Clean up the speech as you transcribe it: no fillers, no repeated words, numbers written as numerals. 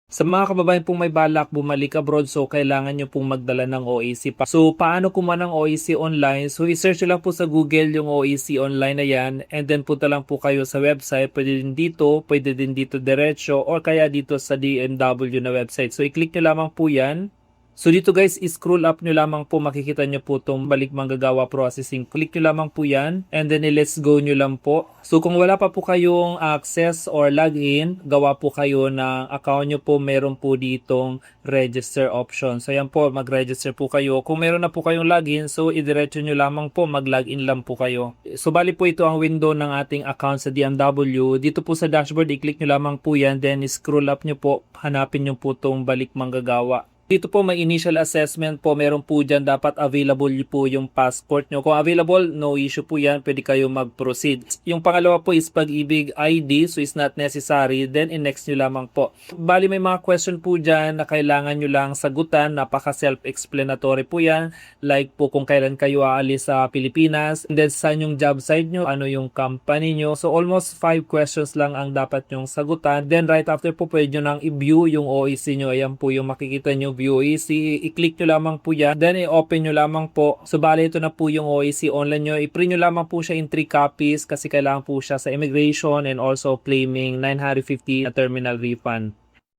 Sa mga kababayan pong may balak bumalik abroad, so kailangan nyo pong magdala ng OAC pa. So paano kumuha ng OAC online? So i-search nyo lang po sa Google yung OAC online na yan, and then punta lang po kayo sa website. Pwede din dito diretso, or kaya dito sa DMW na website. So i-click nyo lamang po yan. So dito guys, scroll up nyo lamang po, makikita nyo po itong balik manggagawa processing. Click nyo lamang po yan, and then let's go nyo lang po. So kung wala pa po kayong access or login, gawa po kayo ng account nyo po, meron po ditong register option. So yan po, mag-register po kayo. Kung meron na po kayong login, so idiretso nyo lamang po, mag-login lang po kayo. So bali po ito ang window ng ating account sa DMW. Dito po sa dashboard, i-click nyo lamang po yan, then scroll up nyo po, hanapin nyo po itong balik manggagawa. Dito po may initial assessment po, meron po dyan dapat available po yung passport nyo. Kung available, no issue po yan, pwede kayo mag-proceed. Yung pangalawa po is Pag-ibig ID, so is not necessary, then in-next nyo lamang po. Bali may mga question po dyan na kailangan nyo lang sagutan, napaka self-explanatory po yan, like po kung kailan kayo aalis sa Pilipinas, and then saan yung job site nyo, ano yung company nyo. So almost 5 questions lang ang dapat nyong sagutan. Then right after po, pwede nyo nang i-view yung OAC nyo, ayan po yung makikita nyo, view OAC, i-click nyo lamang po yan, then i-open nyo lamang po. So bali ito na po yung OAC online nyo, i-print nyo lamang po siya in 3 copies kasi kailangan po siya sa immigration and also claiming 950 na terminal refund.